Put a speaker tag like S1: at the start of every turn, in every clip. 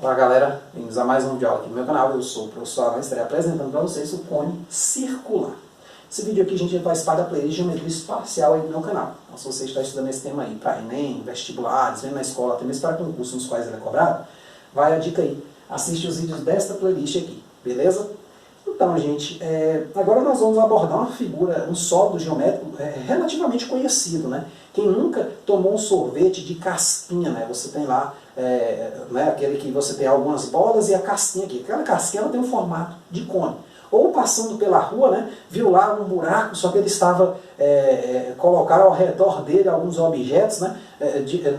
S1: Olá galera, bem-vindos a mais um vídeo aqui no meu canal. Eu sou o professor Alan, estarei apresentando para vocês o cone circular. Esse vídeo aqui a gente faz parte da playlist de Geometria Espacial aí do meu canal. Então, se você está estudando esse tema aí para Enem, vestibulares, vem na escola, até mesmo para concursos nos quais ele é cobrado, vai a dica aí, assiste os vídeos desta playlist aqui, beleza? Então, gente, agora nós vamos abordar uma figura, um sólido geométrico relativamente conhecido, né? Quem nunca tomou um sorvete de casquinha, né? Você tem lá, né, aquele que você tem algumas bolas e a casquinha aqui. Aquela casquinha ela tem um formato de cone. Ou passando pela rua, né, viu lá um buraco, só que ele estava colocaram ao redor dele alguns objetos, né,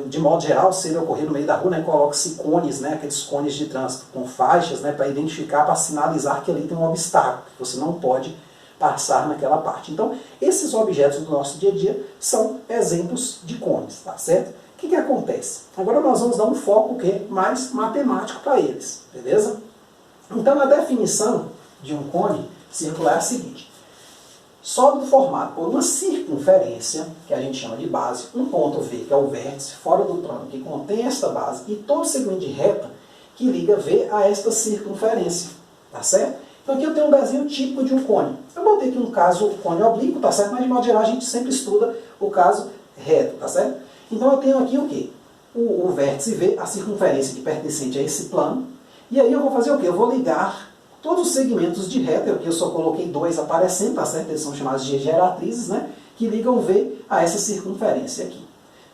S1: de modo geral, se ele ocorrer no meio da rua, né, coloca-se cones, né, aqueles cones de trânsito com faixas, né, para identificar, para sinalizar que ali tem um obstáculo, que você não pode passar naquela parte. Então, esses objetos do nosso dia a dia são exemplos de cones, tá certo? O que acontece? Agora nós vamos dar um foco mais matemático para eles, beleza? Então, a definição de um cone circular é a seguinte: sólido formado por uma circunferência, que a gente chama de base, um ponto V, que é o vértice, fora do plano, que contém esta base, e todo segmento de reta que liga V a esta circunferência, tá certo? Então aqui eu tenho um desenho típico de um cone. Eu botei aqui um caso cone oblíquo, tá certo? Mas de modo geral a gente sempre estuda o caso reto, tá certo? Então eu tenho aqui o quê? O vértice V, a circunferência que pertencente a esse plano, e aí eu vou fazer o quê? Eu vou ligar todos os segmentos de reta, aqui eu só coloquei dois aparecendo, tá certo? Eles são chamados de geratrizes, né? Que ligam V a essa circunferência aqui.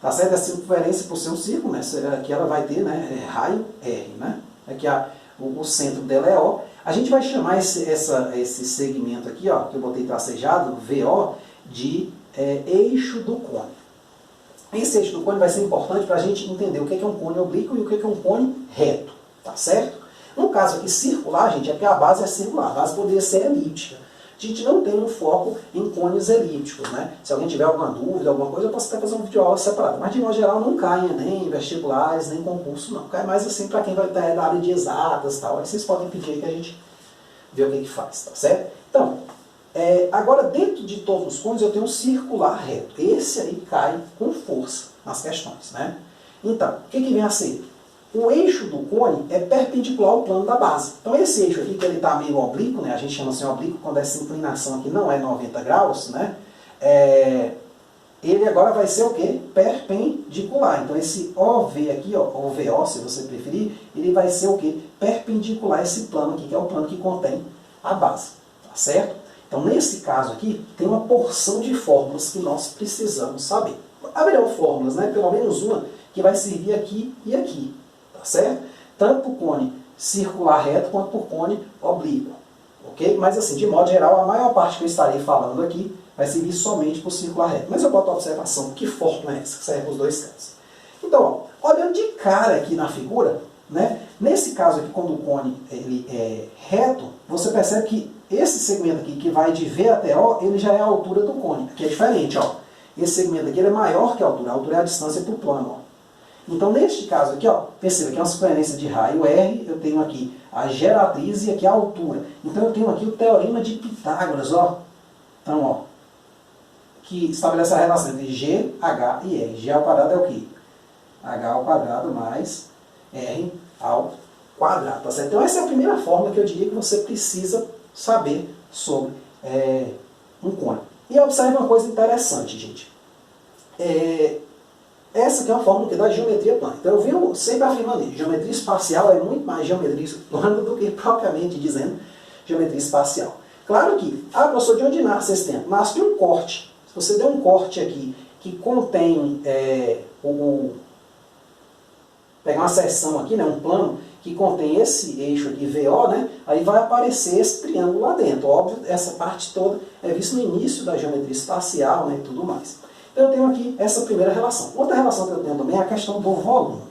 S1: Tá certo? A circunferência, por ser um círculo, né? Aqui ela vai ter, né, raio R, né? Aqui o centro dela é O. A gente vai chamar esse segmento aqui, ó, que eu botei tracejado, VO, de eixo do cone. Esse eixo do cone vai ser importante para a gente entender o que é um cone oblíquo e o que é um cone reto, tá certo? No caso aqui circular, gente, é porque a base é circular, a base poderia ser elíptica. A gente não tem um foco em cones elípticos, né? Se alguém tiver alguma dúvida, alguma coisa, eu posso até fazer um vídeo aula separado. Mas de modo geral não cai nem em vestibulares, nem em concurso, não. Cai mais assim para quem vai estar da área de exatas e tal. Aí vocês podem pedir aí que a gente vê o que faz, tá certo? Então, agora dentro de todos os cones eu tenho um circular reto. Esse aí cai com força nas questões, né? Então, o que vem a ser? O eixo do cone é perpendicular ao plano da base. Então esse eixo aqui, que ele está meio oblíquo, né? A gente chama assim oblíquo quando essa inclinação aqui não é 90 graus, né? Ele agora vai ser o quê? Perpendicular. Então esse OV aqui, ó, ou VO, se você preferir, ele vai ser o quê? Perpendicular a esse plano aqui, que é o plano que contém a base. Tá certo? Então nesse caso aqui, tem uma porção de fórmulas que nós precisamos saber. Haverão fórmulas, né? Pelo menos uma que vai servir aqui e aqui. Certo? Tanto para o cone circular reto quanto para o cone oblíquo. Ok? Mas assim, de modo geral, a maior parte que eu estarei falando aqui vai servir somente para o circular reto. Mas eu boto a observação, que fórmula é essa? Que serve para os dois casos. Então, ó, olhando de cara aqui na figura, né? Nesse caso aqui, quando o cone ele é reto, você percebe que esse segmento aqui, que vai de V até O, ele já é a altura do cone. Aqui é diferente, ó. Esse segmento aqui ele é maior que a altura é a distância para o plano, ó. Então, neste caso aqui, ó, perceba que é uma circunferência de raio R, eu tenho aqui a geratriz e aqui a altura. Então, eu tenho aqui o teorema de Pitágoras, ó. Então, ó, que estabelece a relação entre G, H e R. G ao quadrado é o quê? H ao quadrado mais R ao quadrado, tá certo? Então, essa é a primeira fórmula que eu diria que você precisa saber sobre um cone. E observe uma coisa interessante, gente. Essa aqui é uma fórmula da geometria plana. Então eu venho sempre afirmando isso. Geometria espacial é muito mais geometria plana do que propriamente dizendo geometria espacial. Claro que, professor, de onde nasce esse tempo? Nasce de um corte. Se você der um corte aqui que contém, pegar uma seção aqui, né, um plano, que contém esse eixo aqui, VO, né, aí vai aparecer esse triângulo lá dentro. Óbvio, essa parte toda é vista no início da geometria espacial, né, e tudo mais. Eu tenho aqui essa primeira relação. Outra relação que eu tenho também é a questão do volume.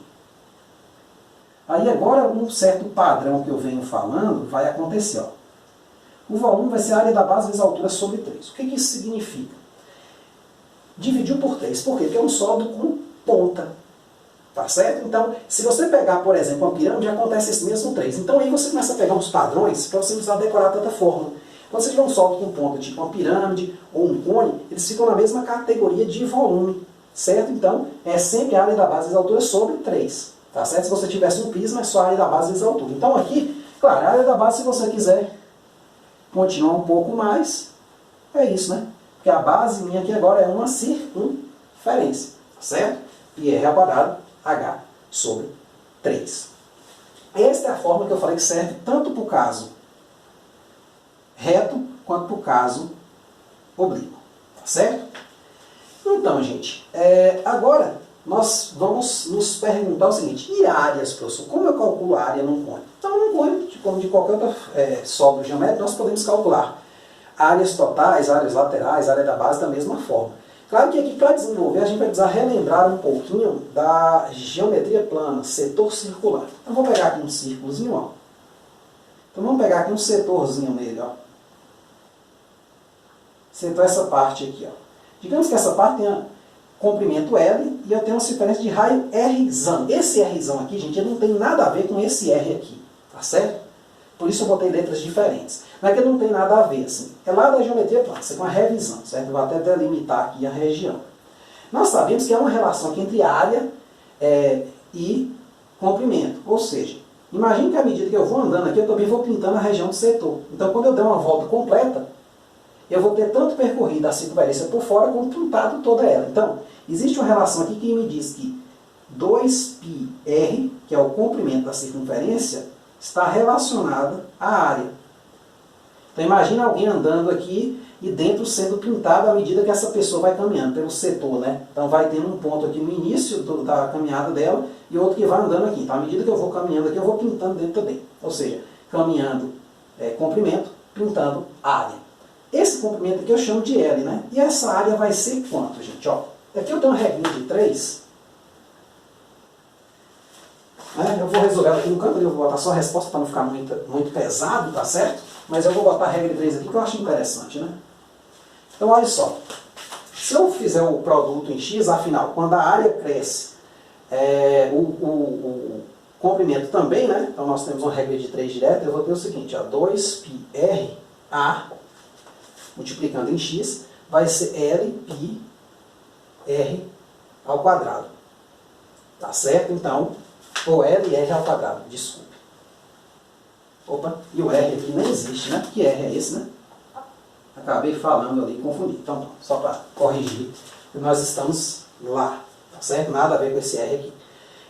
S1: Aí agora um certo padrão que eu venho falando vai acontecer. Ó. O volume vai ser a área da base vezes a altura sobre 3. O que isso significa? Dividiu por 3. Por quê? Porque é um sólido com ponta. Tá certo? Então, se você pegar, por exemplo, uma pirâmide, acontece esse mesmo 3. Então aí você começa a pegar uns padrões para você precisar decorar tanta fórmula. Quando você tiver um sólido com ponta, tipo uma pirâmide ou um cone, eles ficam na mesma categoria de volume, certo? Então, é sempre a área da base das alturas sobre 3. Tá certo? Se você tivesse um prisma, é só a área da base vezes a altura. Então aqui, claro, a área da base, se você quiser continuar um pouco mais, é isso, né? Porque a base minha aqui agora é uma circunferência, tá certo? Πr ao quadrado, h sobre 3. Esta é a forma que eu falei que serve tanto para o caso reto quanto para o caso oblíquo, tá certo? Então, gente, agora nós vamos nos perguntar o seguinte: e áreas, professor? Como eu calculo a área num cone? Então, num cone, como de qualquer outro sólido geométrico, nós podemos calcular áreas totais, áreas laterais, área da base da mesma forma. Claro que aqui, para desenvolver, a gente vai precisar relembrar um pouquinho da geometria plana, setor circular. Então, vou pegar aqui um círculozinho, ó. Então, vamos pegar aqui um setorzinho nele, ó. Setor essa parte aqui, ó. Digamos que essa parte tenha comprimento L e eu tenho uma circunferência de raio Rzão. Esse Rzão aqui, gente, ele não tem nada a ver com esse R aqui, tá certo? Por isso eu botei letras diferentes. Não é que ele não tem nada a ver, assim. É lá da geometria plana, isso é uma revisão, certo? Eu vou até delimitar aqui a região. Nós sabemos que há uma relação aqui entre área e comprimento. Ou seja, imagine que à medida que eu vou andando aqui, eu também vou pintando a região do setor. Então, quando eu der uma volta completa, eu vou ter tanto percorrido a circunferência por fora, como pintado toda ela. Então, existe uma relação aqui que me diz que 2πr, que é o comprimento da circunferência, está relacionada à área. Então, imagina alguém andando aqui e dentro sendo pintado à medida que essa pessoa vai caminhando pelo setor, né? Então, vai tendo um ponto aqui no início da caminhada dela e outro que vai andando aqui. Então, à medida que eu vou caminhando aqui, eu vou pintando dentro também. Ou seja, caminhando comprimento, pintando área. Esse comprimento aqui eu chamo de L, né? E essa área vai ser quanto, gente? Ó, aqui eu tenho uma regrinha de 3. Eu vou resolver aqui no canto, eu vou botar só a resposta para não ficar muito pesado, tá certo? Mas eu vou botar a regra de 3 aqui que eu acho interessante, né? Então, olha só. Se eu fizer o produto em x, afinal, quando a área cresce, o comprimento também, né? Então, nós temos uma regra de 3 direta. Eu vou ter o seguinte, ó, 2πr a multiplicando em x, vai ser L π r ao quadrado. Tá certo? Então, ou L r ao quadrado, desculpe. Opa, e o R aqui nem existe, né? Que R é esse, né? Acabei falando ali, confundi. Então, só para corrigir, nós estamos lá, tá certo? Nada a ver com esse R aqui.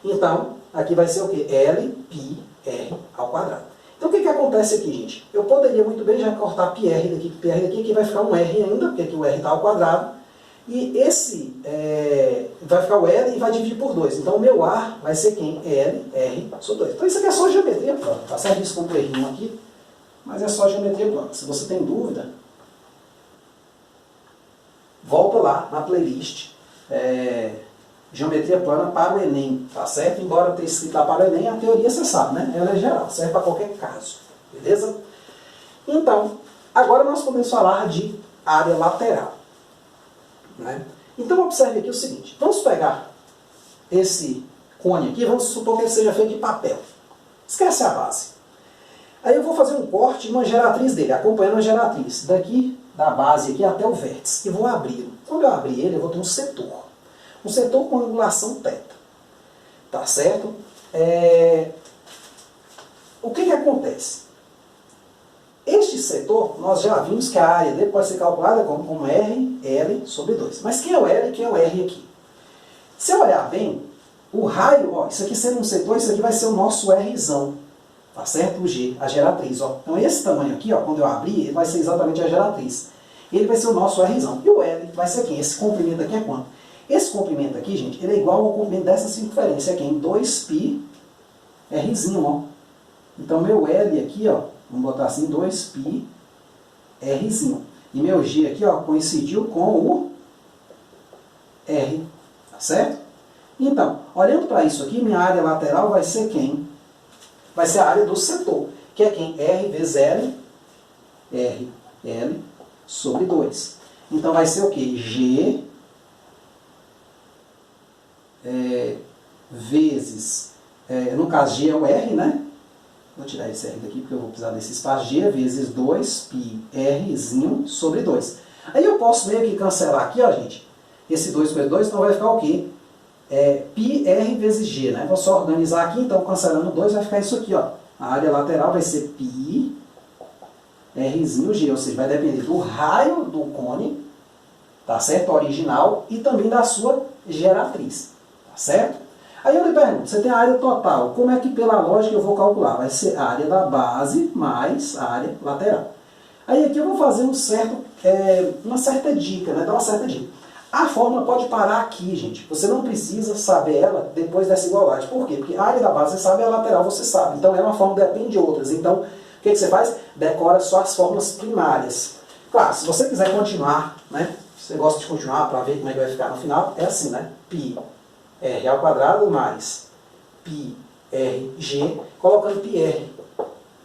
S1: Então, aqui vai ser o quê? L π r ao quadrado. Então, o que acontece aqui, gente? Eu poderia muito bem já cortar πr daqui, aqui vai ficar um R ainda, porque aqui o R está ao quadrado. E esse vai ficar o L e vai dividir por 2. Então, o meu A vai ser quem? L, R, sobre 2. Então, isso aqui é só geometria plana. Tá certo? Desculpa o errinho aqui, mas é só geometria plana. Se você tem dúvida, volta lá na playlist Geometria Plana para o Enem, tá certo? Embora tenha escrito lá para o Enem, a teoria você sabe, né? Ela é geral, serve para qualquer caso, beleza? Então, agora nós podemos falar de área lateral, né? Então, observe aqui o seguinte, vamos pegar esse cone aqui, vamos supor que ele seja feito de papel. Esquece a base. Aí eu vou fazer um corte de uma geratriz dele, acompanhando a geratriz, daqui da base aqui até o vértice, e vou abri-lo. Quando eu abrir ele, eu vou ter um setor. Um setor com angulação θ. Tá certo? O que acontece? Este setor, nós já vimos que a área dele pode ser calculada como R, L sobre 2. Mas quem é o L e quem é o R aqui? Se eu olhar bem, o raio, ó, isso aqui sendo um setor, isso aqui vai ser o nosso Rzão. Tá certo? O G, a geratriz. Ó. Então esse tamanho aqui, ó, quando eu abrir, ele vai ser exatamente a geratriz. Ele vai ser o nosso Rzão. E o L vai ser quem? Esse comprimento aqui é quanto? Esse comprimento aqui, gente, ele é igual ao comprimento dessa circunferência aqui, em 2π Rzinho, ó. Então, meu L aqui, ó, vamos botar assim, 2π Rzinho. E meu G aqui, ó, coincidiu com o R, tá certo? Então, olhando para isso aqui, minha área lateral vai ser quem? Vai ser a área do setor, que é quem? R vezes L, R, L sobre 2. Então, vai ser o quê? G vezes, no caso G é o R, né? Vou tirar esse R daqui porque eu vou precisar desse espaço. G vezes 2π Rzinho sobre 2. Aí eu posso meio que cancelar aqui, ó, gente. Esse 2 com 2, então vai ficar o quê? πr vezes g, né? Vou só organizar aqui, então cancelando 2 vai ficar isso aqui, ó. A área lateral vai ser π rzinho g, ou seja, vai depender do raio do cone, tá certo? Original, e também da sua geratriz, tá certo? Aí eu lhe pergunto, você tem a área total, como é que pela lógica eu vou calcular? Vai ser a área da base mais a área lateral. Aí aqui eu vou fazer uma certa dica, né? Dar uma certa dica. A fórmula pode parar aqui, gente. Você não precisa saber ela depois dessa igualdade. Por quê? Porque a área da base você sabe e a lateral você sabe. Então é uma fórmula que depende de outras. Então, o que você faz? Decora só as fórmulas primárias. Claro, se você quiser continuar, né? Se você gosta de continuar para ver como é que vai ficar no final, é assim, né? Π r ao quadrado mais π r g, colocando π r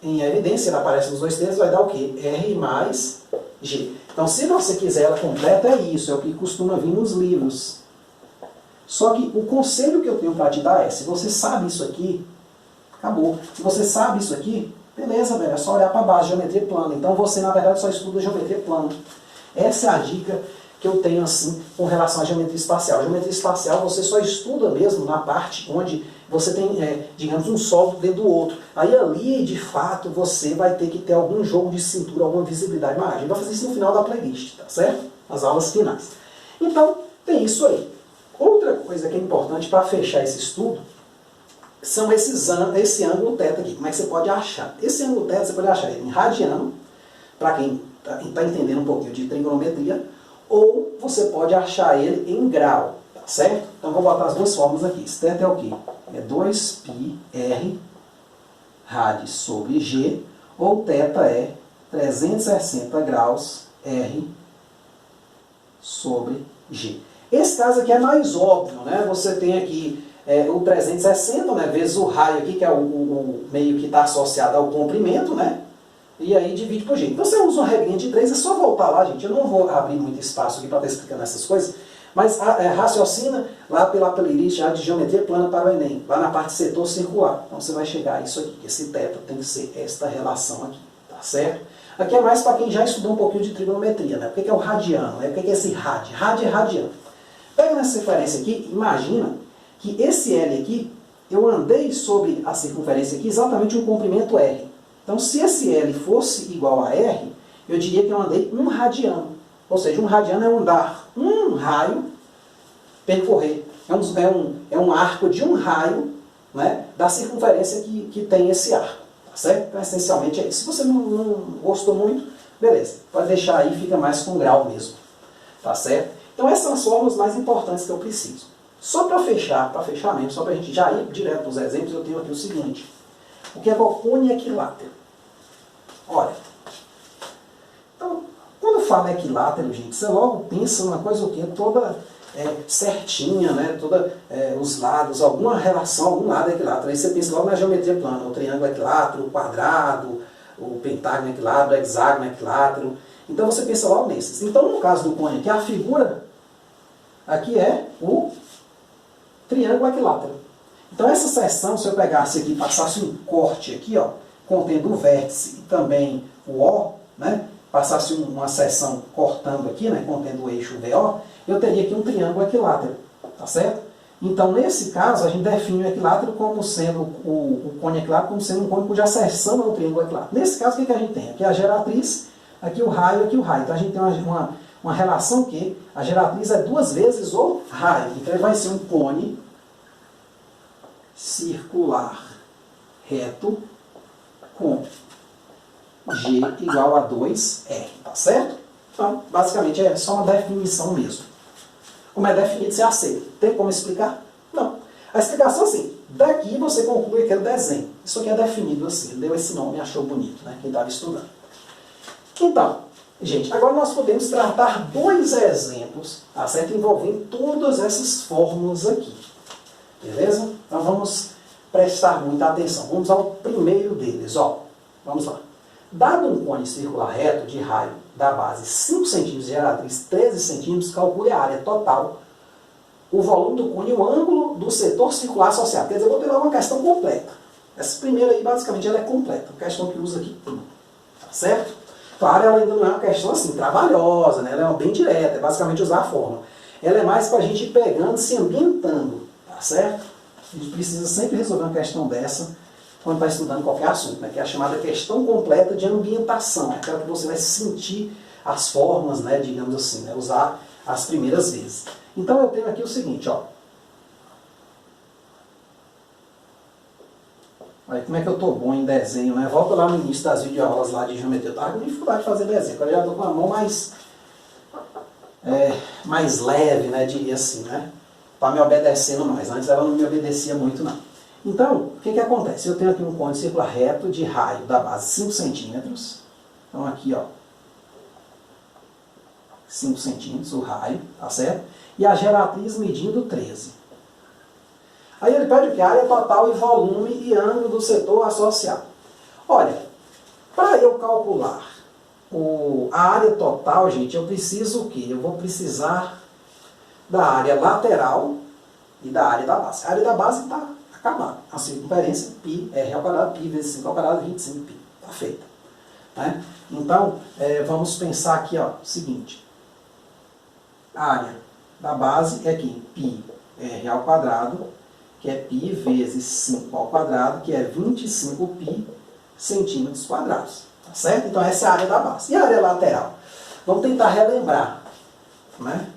S1: em evidência, ela aparece nos dois termos, vai dar o quê? R mais G. Então, se você quiser ela completa, é isso, é o que costuma vir nos livros. Só que o conselho que eu tenho para te dar é, se você sabe isso aqui, acabou. Se você sabe isso aqui, beleza, velho, é só olhar para baixo, geometria plana. Então, você, na verdade, só estuda geometria plana. Essa é a dica que eu tenho, assim, com relação à geometria espacial. Geometria espacial, você só estuda mesmo na parte onde você tem, digamos, um sólido dentro do outro. Aí ali, de fato, você vai ter que ter algum jogo de cintura, alguma visibilidade maior. A gente vai fazer isso no final da playlist, tá certo? As aulas finais. Então, tem isso aí. Outra coisa que é importante para fechar esse estudo são esse ângulo θ aqui. Como é que você pode achar? Esse ângulo θ você pode achar ele em radiano, para quem está entendendo um pouquinho de trigonometria, ou você pode achar ele em grau, tá certo? Então vou botar as duas fórmulas aqui. Esse θ é o quê? É 2πr rad sobre g, ou θ é 360 graus r sobre g. Esse caso aqui é mais óbvio, né? Você tem aqui o 360, né, vezes o raio aqui, que é o meio que está associado ao comprimento, né? E aí divide por g. Então você usa uma regrinha de 3, é só voltar lá, gente. Eu não vou abrir muito espaço aqui para estar explicando essas coisas, mas raciocina lá pela playlist já de geometria plana para o Enem, lá na parte setor circular. Então você vai chegar a isso aqui, esse θ tem que ser esta relação aqui, tá certo? Aqui é mais para quem já estudou um pouquinho de trigonometria, né? O que é o radiano? O que é esse rad? Rad é radiano. Pega nessa referência aqui, imagina que esse L aqui, eu andei sobre a circunferência aqui exatamente um comprimento R. Então, se esse L fosse igual a R, eu diria que eu andei um radiano. Ou seja, um radiano é andar um raio, percorrer. É um arco de um raio, né, da circunferência que tem esse arco. Tá certo? Então, essencialmente é isso. Se você não gostou muito, beleza. Pode deixar aí, fica mais com grau mesmo. Tá certo? Então, essas são as fórmulas mais importantes que eu preciso. Só para fechar mesmo, só para a gente já ir direto para os exemplos, eu tenho aqui o seguinte. O que é o cone equilátero? Olha, então, quando fala equilátero, gente, você logo pensa numa coisa o quê? Toda certinha, né? Toda os lados, alguma relação, algum lado é equilátero. Aí você pensa logo na geometria plana, o triângulo é equilátero, o quadrado, o pentágono é equilátero, o hexágono é equilátero. Então você pensa logo nesses. Então, no caso do cone aqui, a figura aqui é o triângulo equilátero. Então essa seção, se eu pegasse aqui e passasse um corte aqui, ó, contendo o vértice e também o O, né, passasse uma seção cortando aqui, né, contendo o eixo VO, eu teria aqui um triângulo equilátero, tá certo? Então nesse caso a gente define o equilátero como sendo o cone equilátero como sendo um cone cuja seção é o triângulo equilátero. Nesse caso o que a gente tem? Aqui a geratriz, aqui o raio, aqui o raio. Então a gente tem uma relação que a geratriz é 2 vezes o raio. Então ele vai ser um cone circular reto com G igual a 2R, tá certo? Então, basicamente é só uma definição mesmo. Como é definido, você aceita. Tem como explicar? Não. A explicação é assim, daqui você conclui aquele desenho. Isso aqui é definido assim, deu esse nome e achou bonito, né? Quem estava estudando. Então, gente, agora nós podemos tratar 2 exemplos, tá certo? Envolvendo todas essas fórmulas aqui. Beleza? Então vamos prestar muita atenção. Vamos ao primeiro deles. Ó, vamos lá. Dado um cone circular reto de raio da base 5 cm, geratriz 13 cm, calcule a área total, o volume do cone e o ângulo do setor circular associado. Quer dizer, eu vou ter lá uma questão completa. Essa primeira aí, basicamente, ela é completa. A questão que usa aqui tudo. Tá certo? Claro, ela ainda não é uma questão assim, trabalhosa, né? Ela é bem direta, é basicamente usar a fórmula. Ela é mais para a gente ir pegando, se ambientando. tá certo? A gente precisa sempre resolver uma questão dessa quando está estudando qualquer assunto, né? Que é a chamada questão completa de ambientação, aquela que você vai sentir as formas, né, digamos assim, né, usar as primeiras vezes. Então eu tenho aqui o seguinte, ó. Olha como é que eu estou bom em desenho, né? Volta lá no início das videoaulas lá de geometria. Eu estava com dificuldade de fazer desenho, agora eu já estou com a mão mais leve, né, diria assim, né? Está me obedecendo mais. Antes ela não me obedecia muito, não. Então, o que acontece? Eu tenho aqui um cône circular reto de raio da base 5 centímetros. Então aqui, ó, 5 centímetros o raio, tá certo? E a geratriz medindo 13. Aí ele pede o que? Área total e volume e ângulo do setor associado. Olha, para eu calcular a área total, gente, eu preciso o quê? Eu vou precisar da área lateral e da área da base. A área da base está acabada. A circunferência, π, r ao quadrado, π vezes 5 ao quadrado, 25π. Está feita. Né? Então, vamos pensar aqui, ó, o seguinte. A área da base é aqui, π, r ao quadrado, que é π vezes 5 ao quadrado, que é 25π centímetros quadrados. Tá certo? Então essa é a área da base. E a área lateral? Vamos tentar relembrar. Né?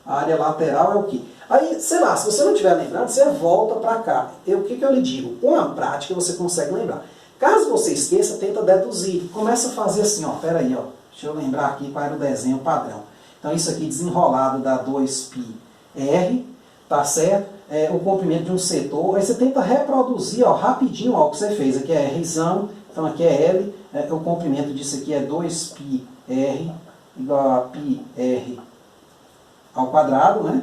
S1: A área lateral é o quê? Aí, sei lá, se você não estiver lembrando, você volta para cá. O que eu lhe digo? Com a prática você consegue lembrar. Caso você esqueça, tenta deduzir. Começa a fazer assim, ó, peraí, ó. Deixa eu lembrar aqui qual era o desenho padrão. Então isso aqui desenrolado dá 2πr, tá certo? O comprimento de um setor. Aí você tenta reproduzir, ó, rapidinho, ó, o que você fez. Aqui é Rzão, então aqui é L, o comprimento disso aqui é 2πr igual a πr ao quadrado, né?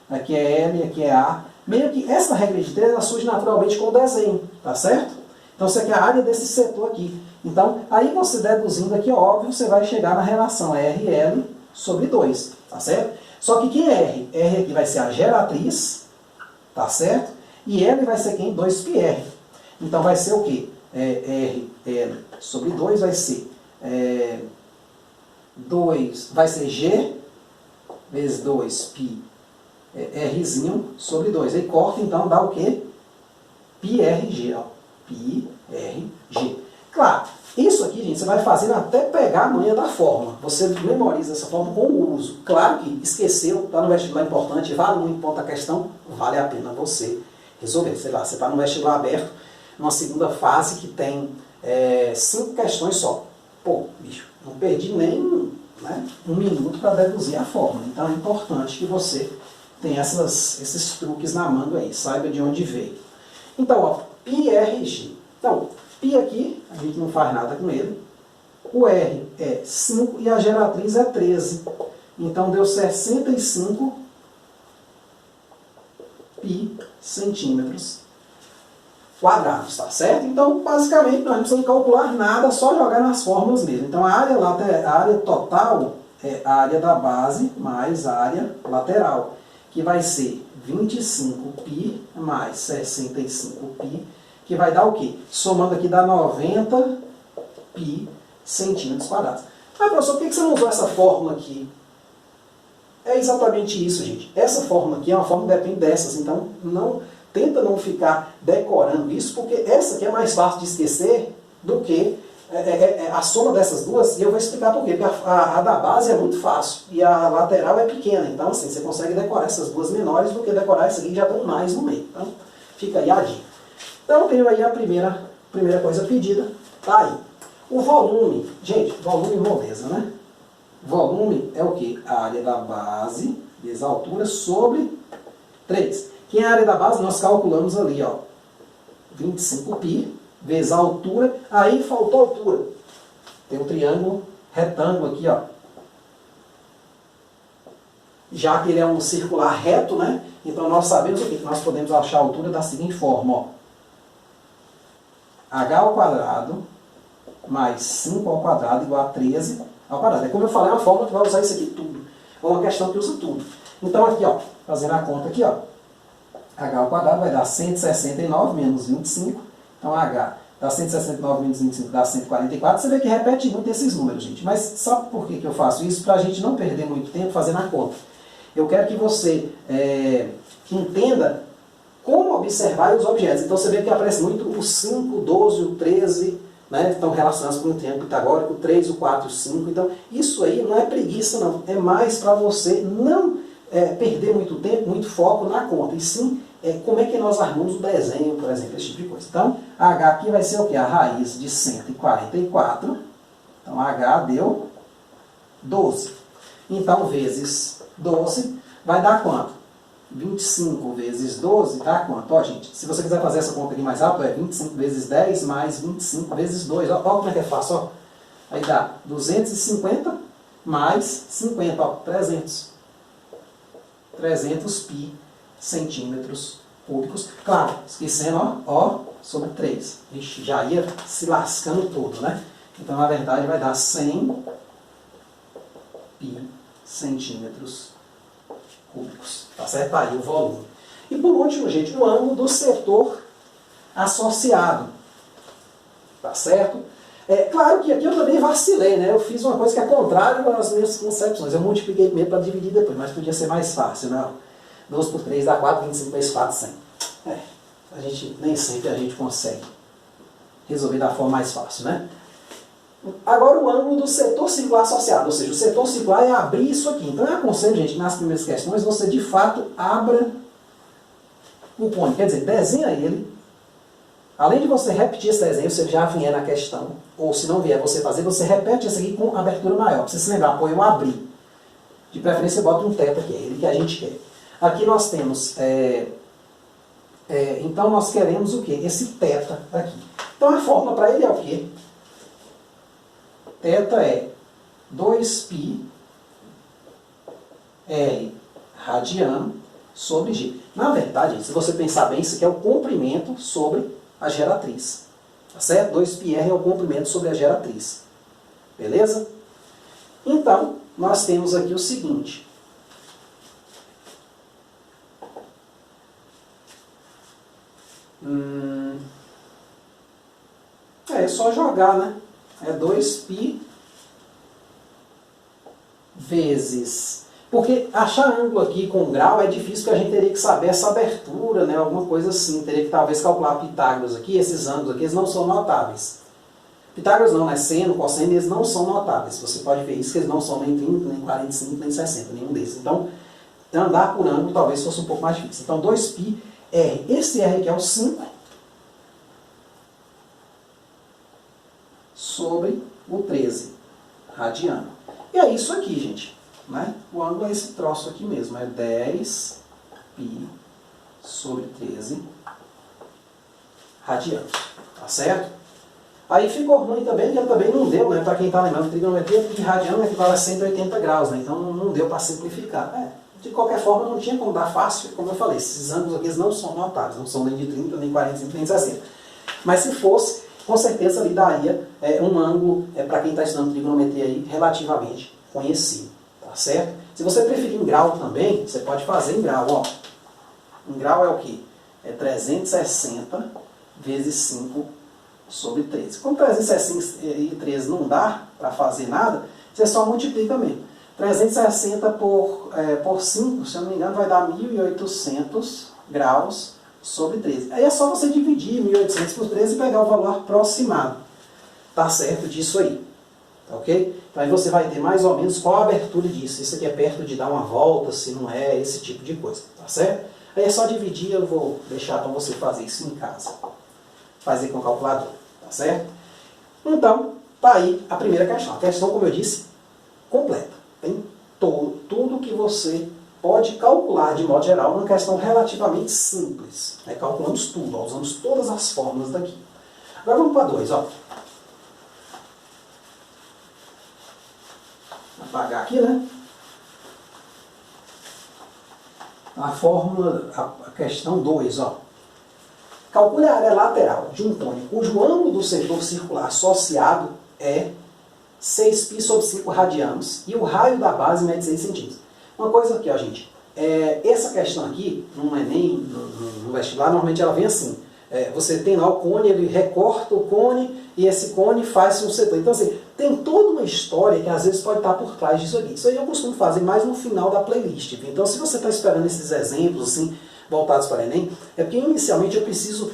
S1: Aqui é L, aqui é A. Meio que essa regra de 3 ela surge naturalmente com o desenho, tá certo? Então isso aqui é a área desse setor aqui. Então, aí você deduzindo aqui, óbvio, você vai chegar na relação RL sobre 2, tá certo? Só que quem é R? R aqui vai ser a geratriz, tá certo? E L vai ser quem? 2πr. Então vai ser o quê? RL sobre 2 vai ser 2, vai ser G vezes 2π Rzinho sobre 2. Aí corta, então, dá o quê? πRG, ó. πRG. Claro, isso aqui, gente, você vai fazendo até pegar a manha da fórmula. Você memoriza essa fórmula com o uso. Claro que esqueceu, está no vestibular importante, vale muito ponto a questão, vale a pena você resolver. Sei lá, você está no vestibular aberto, numa segunda fase que tem 5 questões só. Pô, bicho, não perdi nem um minuto para deduzir a fórmula. Então é importante que você tenha esses truques na manga aí, saiba de onde veio. Então, ó, πRG. Então, π aqui, a gente não faz nada com ele. O R é 5 e a geratriz é 13. Então deu 65π centímetros quadrados, tá certo? Então, basicamente, nós não precisamos calcular nada, só jogar nas fórmulas mesmo. Então, a área total é a área da base mais a área lateral, que vai ser 25π mais 65π, que vai dar o quê? Somando aqui dá 90π centímetros quadrados. Ah, professor, por que você não usou essa fórmula aqui? É exatamente isso, gente. Essa fórmula aqui é uma fórmula que depende dessas, então tenta não ficar decorando isso, porque essa aqui é mais fácil de esquecer do que a soma dessas duas, e eu vou explicar por quê. Porque a da base é muito fácil e a lateral é pequena, então assim, você consegue decorar essas duas menores do que decorar essa aqui que já tem mais no meio. Então, fica aí a dica. Então, eu tenho aí a primeira coisa pedida, tá aí. O volume, gente, volume moleza, né? Volume é o quê? A área da base vezes a altura sobre 3. Que é a área da base, nós calculamos ali, ó, 25π vezes a altura. Aí faltou altura. Tem um triângulo retângulo aqui, ó. Já que ele é um circular reto, né? Então nós sabemos o quê? Que nós podemos achar a altura da seguinte forma, ó. H ao quadrado mais 5 ao quadrado igual a 13 ao quadrado. É como eu falei, é uma fórmula que vai usar isso aqui tudo. É uma questão que usa tudo. Então aqui, ó, fazendo a conta aqui, ó. H ao quadrado vai dar 169 menos 25. Então H dá 169 menos 25 dá 144. Você vê que repete muito esses números, gente. Mas sabe por que eu faço isso? Para a gente não perder muito tempo fazendo a conta. Eu quero que você entenda como observar os objetos. Então você vê que aparece muito o 5, o 12, o 13, né? Estão relacionados com o triângulo pitagórico, o 3, o 4 e o 5. Então isso aí não é preguiça não, é mais para você não perder muito tempo, muito foco na conta, e sim como é que nós armamos o desenho, por exemplo, esse tipo de coisa. Então H aqui vai ser o quê? A raiz de 144, então H deu 12. Então vezes 12 vai dar quanto? 25 vezes 12 dá quanto? Ó, gente, se você quiser fazer essa conta aqui mais rápido, é 25 vezes 10 mais 25 vezes 2. Ó, como é que é fácil, ó. Aí dá 250 mais 50, ó, 300. 300 pi centímetros cúbicos. Claro, esquecendo, ó, sobre 3. Ixi, já ia se lascando todo, né? Então, na verdade, vai dar 100 pi centímetros cúbicos. Tá certo? Aí o volume. E por último, gente, o ângulo do setor associado. Tá certo? Claro que aqui eu também vacilei, né? Eu fiz uma coisa que é contrária às minhas concepções. Eu multipliquei primeiro para dividir depois, mas podia ser mais fácil, né? 12 por 3 dá 4, 25 vezes 4, 100. Nem sempre a gente consegue resolver da forma mais fácil, né? Agora o ângulo do setor circular associado, ou seja, o setor circular é abrir isso aqui. Então eu aconselho, gente, que nas primeiras questões você de fato abra o cone, quer dizer, desenha ele. Além de você repetir esse desenho, se ele já vier na questão, ou se não vier você fazer, você repete isso aqui com abertura maior. Para você se lembrar, pô, eu abri. De preferência, bota um teta aqui, é ele que a gente quer. Aqui nós temos, então nós queremos o quê? Esse teta aqui. Então a fórmula para ele é o quê? Teta é 2π r radiano sobre g. Na verdade, se você pensar bem, isso aqui é o comprimento sobre a geratriz. Tá certo? 2πr é o comprimento sobre a geratriz. Beleza? Então, nós temos aqui o seguinte. É só jogar, né? É 2π vezes... Porque achar ângulo aqui com grau é difícil, porque a gente teria que saber essa abertura, né? Alguma coisa assim. Teria que talvez calcular Pitágoras aqui. Esses ângulos aqui, eles não são notáveis. Pitágoras não, né? Seno, cosseno, eles não são notáveis. Você pode ver isso, que eles não são nem 30, nem 45, nem 60, nenhum desses. Então, andar por ângulo talvez fosse um pouco mais difícil. Então, 2πr. Esse R aqui é o 5 sobre o 13 radiano. E é isso aqui, gente. Né? O ângulo é esse troço aqui mesmo. É 10π sobre 13 radianos. Tá certo? Aí ficou ruim também, que ele também não deu, né? Para quem está lembrando, trigonometria, porque radiano equivale a 180 graus, né? Então não deu para simplificar. De qualquer forma, não tinha como dar fácil, como eu falei, esses ângulos aqui não são notáveis, não são nem de 30, nem 45, nem 60. Mas se fosse, com certeza ali daria um ângulo, para quem está estudando trigonometria aí, relativamente conhecido. Tá certo? Se você preferir em grau também, você pode fazer em grau. Ó. Em grau é o quê? É 360 vezes 5 sobre 13. Como 360 e 13 não dá para fazer nada, você só multiplica mesmo. 360 por 5, se eu não me engano, vai dar 1.800 graus sobre 13. Aí é só você dividir 1.800 por 13 e pegar o valor aproximado. Tá certo disso aí. Ok? Então aí você vai ter mais ou menos qual a abertura disso. Isso aqui é perto de dar uma volta, se não é, esse tipo de coisa. Tá certo? Aí é só dividir, eu vou deixar para você fazer isso em casa. Fazer com o calculador. Tá certo? Então, tá aí a primeira questão. A questão, como eu disse, completa. Tem tudo que você pode calcular de modo geral, uma questão relativamente simples. Né? Calculamos tudo, ó, usamos todas as fórmulas daqui. Agora vamos para 2, ó. Apagar aqui, né? A fórmula, a questão 2, ó. Calcule a área lateral de um cone cujo ângulo do setor circular associado é 6π sobre 5 radianos e o raio da base mede 6 centímetros. Uma coisa aqui, ó, gente. Essa questão aqui, no Enem, no vestibular, normalmente ela vem assim. Você tem lá o cone, ele recorta o cone e esse cone faz um setor. Então, assim, tem toda uma história que às vezes pode estar por trás disso aqui. Isso aí eu costumo fazer mais no final da playlist. Então, se você está esperando esses exemplos, assim, voltados para o Enem, é porque inicialmente eu preciso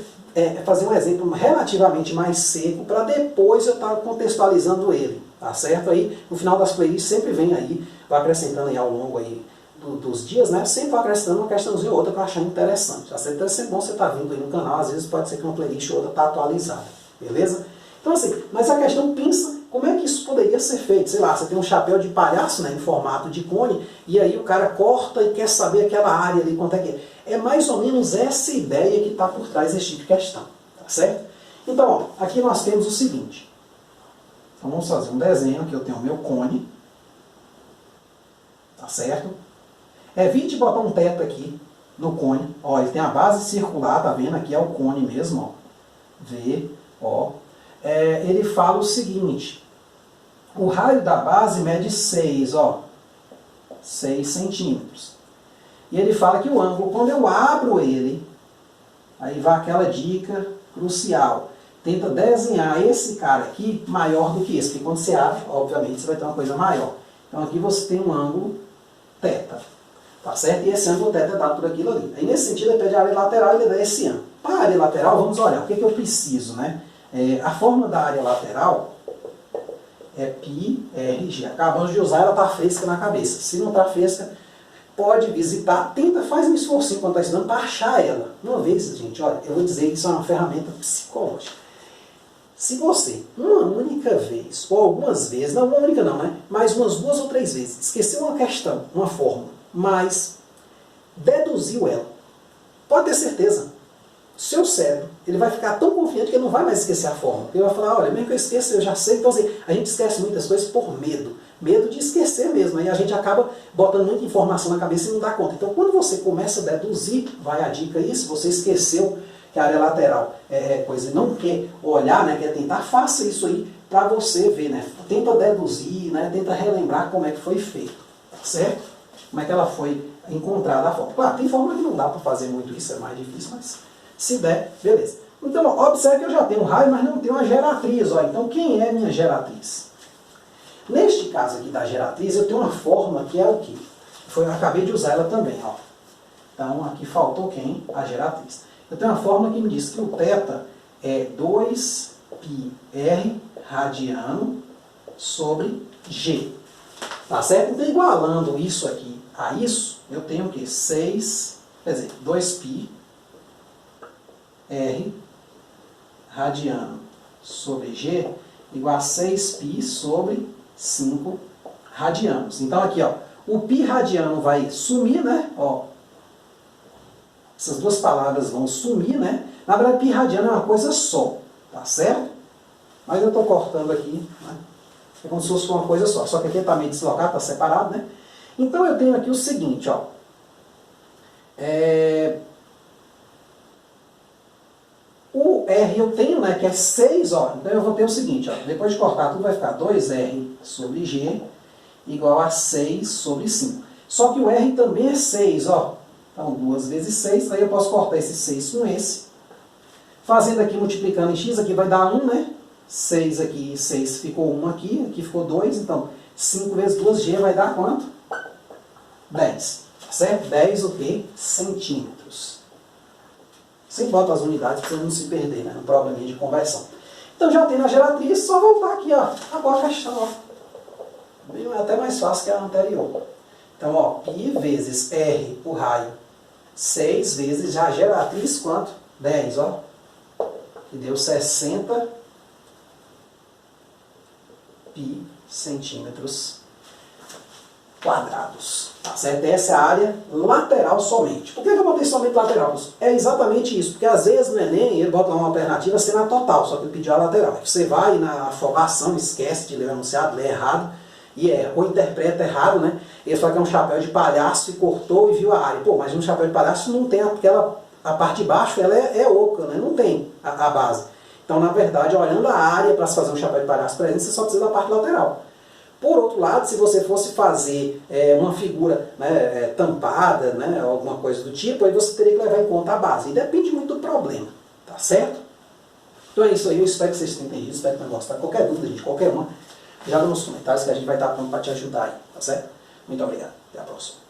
S1: fazer um exemplo relativamente mais seco para depois eu estar contextualizando ele, tá certo? Aí, no final das playlists sempre vem aí, vai acrescentando aí ao longo aí dos dias, né? Sempre vai acrescentando uma questãozinha ou outra que eu achar interessante, tá certo? Então é sempre bom você estar vindo aí no canal, às vezes pode ser que uma playlist ou outra está atualizada, beleza? Então assim, mas a questão, pensa como é que isso poderia ser feito. Sei lá, você tem um chapéu de palhaço, né, em formato de cone, e aí o cara corta e quer saber aquela área ali, quanto é que é. É mais ou menos essa ideia que está por trás desse tipo de questão, tá certo? Então, ó, aqui nós temos o seguinte. Então vamos fazer um desenho, aqui eu tenho o meu cone, tá certo? Evite botar um teto aqui no cone. Ó, ele tem a base circular, tá vendo? Aqui é o cone mesmo, ó. Vê, ó. Ele fala o seguinte, o raio da base mede 6, ó, 6 centímetros. E ele fala que o ângulo, quando eu abro ele, aí vai aquela dica crucial, tenta desenhar esse cara aqui maior do que esse, porque quando você abre, obviamente, você vai ter uma coisa maior. Então aqui você tem um ângulo θ, tá certo? E esse ângulo θ é dado por aquilo ali. Aí nesse sentido ele pede a área lateral e ele dá esse ângulo. Para a área lateral, vamos olhar, o que eu preciso, né? A fórmula da área lateral é πRG. Acabamos de usar, ela está fresca na cabeça. Se não está fresca, pode visitar, faz um esforcinho quando está estudando para achar ela. Uma vez, gente, olha, eu vou dizer que isso é uma ferramenta psicológica. Se você, uma única vez, ou algumas vezes, não uma única não, né? Mas umas 2 ou 3 vezes, esqueceu uma questão, uma fórmula, mas deduziu ela, pode ter certeza, seu cérebro, ele vai ficar tão confiante que ele não vai mais esquecer a fórmula. Ele vai falar, olha, mesmo que eu esqueça, eu já sei. Então, assim, a gente esquece muitas coisas por medo. Medo de esquecer mesmo. Aí a gente acaba botando muita informação na cabeça e não dá conta. Então, quando você começa a deduzir, vai a dica aí, se você esqueceu que a área lateral coisa e não quer olhar, né, quer tentar, faça isso aí para você ver, né? Tenta deduzir, né, tenta relembrar como é que foi feito, tá certo? Como é que ela foi encontrada a fórmula. Claro, tem fórmula que não dá para fazer muito isso, é mais difícil, mas se der, beleza. Então, ó, observe que eu já tenho um raio, mas não tenho uma geratriz. Ó. Então, quem é minha geratriz? Neste caso aqui da geratriz, eu tenho uma fórmula que é o quê? Eu acabei de usar ela também. Ó. Então, aqui faltou quem? A geratriz. Eu tenho uma fórmula que me diz que o θ é 2πr radiano sobre G. Tá certo? Então, igualando isso aqui a isso, eu tenho o quê? 6, quer dizer, 2π R radiano sobre G igual a 6π sobre 5 radianos. Então aqui, ó, o π radiano vai sumir, né? Ó, essas duas palavras vão sumir, né? Na verdade, π radiano é uma coisa só, tá certo? Mas eu estou cortando aqui, né? É como se fosse uma coisa só que aqui está meio deslocado, está separado, né? Então eu tenho aqui o seguinte, ó. O R eu tenho, né, que é 6, ó, então eu vou ter o seguinte, ó, depois de cortar tudo vai ficar 2R sobre G igual a 6 sobre 5. Só que o R também é 6, ó. Então 2 vezes 6, aí eu posso cortar esse 6 com esse. Fazendo aqui, multiplicando em x, aqui vai dar 1, né? 6 aqui, 6 ficou 1 aqui, aqui ficou 2, então 5 vezes 2G vai dar quanto? 10, certo? 10 o quê? Centímetros. Sempre bota as unidades para você não se perder, né, no probleminha de conversão. Então já tem na geratriz, só voltar aqui, ó. Agora a questão, ó. É até mais fácil que a anterior. Então, ó, π vezes R, o raio, 6 vezes já a geratriz, quanto? 10, ó. Que deu 60 π centímetros quadrados. Tá certo? Essa é a área lateral somente. Por que eu botei somente lateral? É exatamente isso, porque às vezes no Enem ele bota uma alternativa sendo a total, só que ele pediu a lateral. Você vai na afobação, esquece de ler o enunciado, lê errado, ou interpreta errado, né? Ele fala que é um chapéu de palhaço e cortou e viu a área. Pô, mas no chapéu de palhaço não tem a parte de baixo, ela é oca, né? Não tem a base. Então, na verdade, olhando a área para se fazer um chapéu de palhaço presente, você só precisa da parte lateral. Por outro lado, se você fosse fazer uma figura, né, tampada, né, alguma coisa do tipo, aí você teria que levar em conta a base. E depende muito do problema, tá certo? Então é isso aí, eu espero que vocês tenham entendido, espero que tenham gostado. Qualquer dúvida, gente, qualquer uma, joga nos comentários que a gente vai estar pronto para te ajudar aí, tá certo? Muito obrigado, até a próxima.